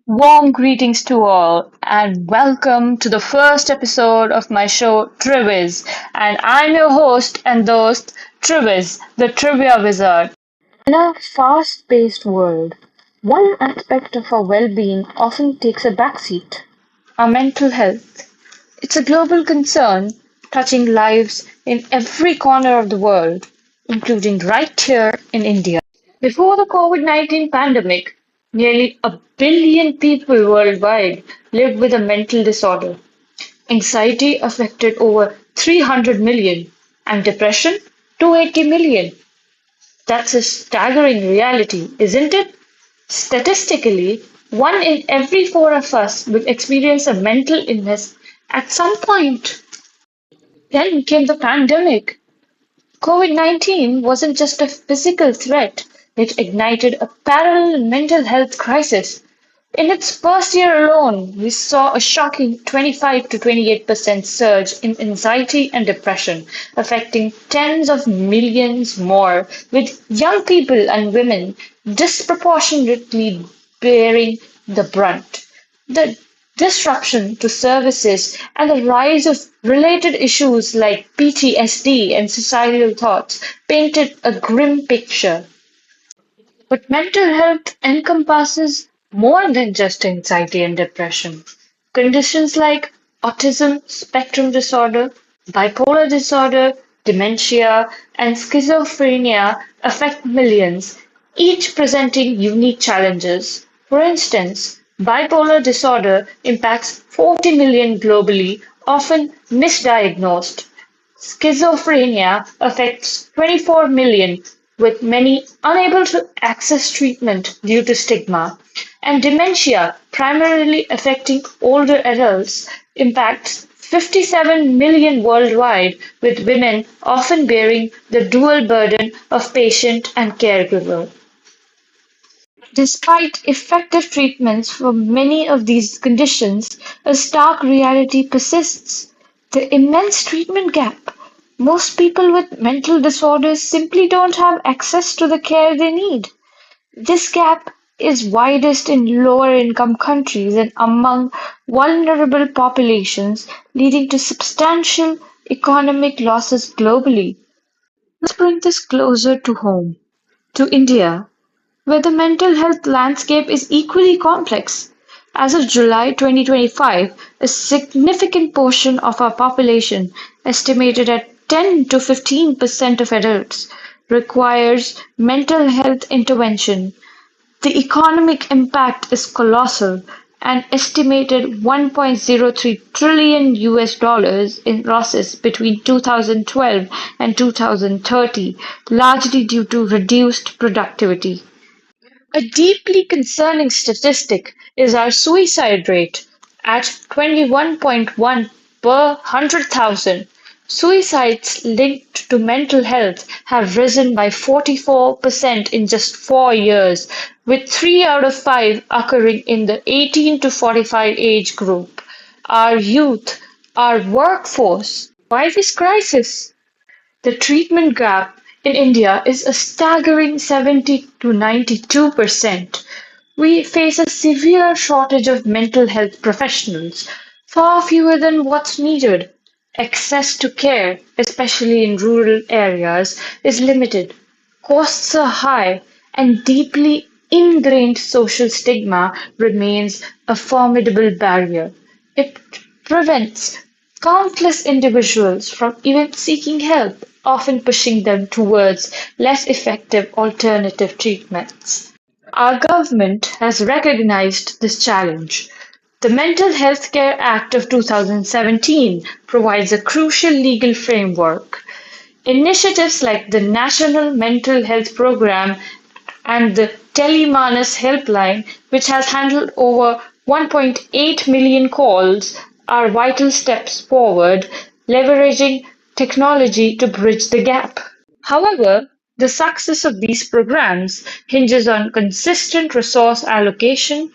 Warm greetings to all, and welcome to the first episode of my show Trivwizz. And I'm your host and host, Trivwizz, the trivia wizard. In a fast paced world, one aspect of our well being often takes a backseat our mental health. It's a global concern touching lives in every corner of the world, including right here in India. Before the COVID-19 pandemic, nearly a billion people worldwide lived with a mental disorder. Anxiety affected over 300 million, and depression 280 million. That's a staggering reality, isn't it? Statistically, one in every four of us will experience a mental illness at some point. Then came the pandemic. COVID-19 wasn't just a physical threat, it ignited a parallel mental health crisis. In its first year alone, we saw a shocking 25 to 28% surge in anxiety and depression, affecting tens of millions more, with young people and women disproportionately bearing the brunt. The disruption to services and the rise of related issues like PTSD and suicidal thoughts painted a grim picture. But mental health encompasses more than just anxiety and depression. Conditions like autism spectrum disorder, bipolar disorder, dementia, and schizophrenia affect millions, each presenting unique challenges. For instance, bipolar disorder impacts 40 million globally, often misdiagnosed. Schizophrenia affects 24 million, with many unable to access treatment due to stigma, and dementia, primarily affecting older adults, impacts 57 million worldwide, with women often bearing the dual burden of patient and caregiver. Despite effective treatments for many of these conditions, a stark reality persists: the immense treatment gap. Most people with mental disorders simply don't have access to the care they need. This gap is widest in lower income countries and among vulnerable populations, leading to substantial economic losses globally. Let's bring this closer to home, to India, where the mental health landscape is equally complex. As of July 2025, a significant portion of our population, estimated at 10 to 15% of adults, requires mental health intervention. The economic impact is colossal, an estimated 1.03 trillion US dollars in losses between 2012 and 2030, largely due to reduced productivity. A deeply concerning statistic is our suicide rate. At 21.1 per 100,000, suicides linked to mental health have risen by 44% in just 4 years, with 3 out of 5 occurring in the 18 to 45 age group. Our youth, our workforce. Why this crisis? The treatment gap in India is a staggering 70 to 92%. We face a severe shortage of mental health professionals, far fewer than what's needed. Access to care, especially in rural areas, is limited. Costs are high, and deeply ingrained social stigma remains a formidable barrier. It prevents countless individuals from even seeking help, often pushing them towards less effective alternative treatments. Our government has recognized this challenge. The Mental Health Care Act of 2017 provides a crucial legal framework. Initiatives like the National Mental Health Program and the Telemanas helpline, which has handled over 1.8 million calls, are vital steps forward, leveraging technology to bridge the gap. However, the success of these programs hinges on consistent resource allocation,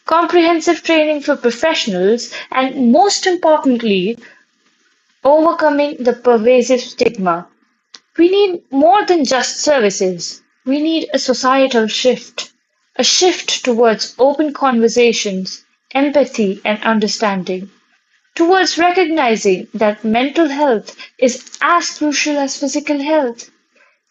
comprehensive training for professionals, and most importantly, overcoming the pervasive stigma. We need more than just services. We need a societal shift, a shift towards open conversations, empathy, and understanding, towards recognizing that mental health is as crucial as physical health.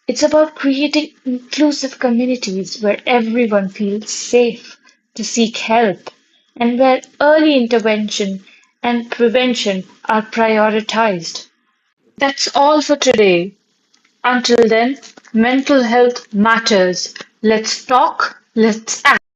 It's about creating inclusive communities where everyone feels safe to seek help and where early intervention and prevention are prioritized. That's all for today. Until then, mental health matters. Let's talk, let's act.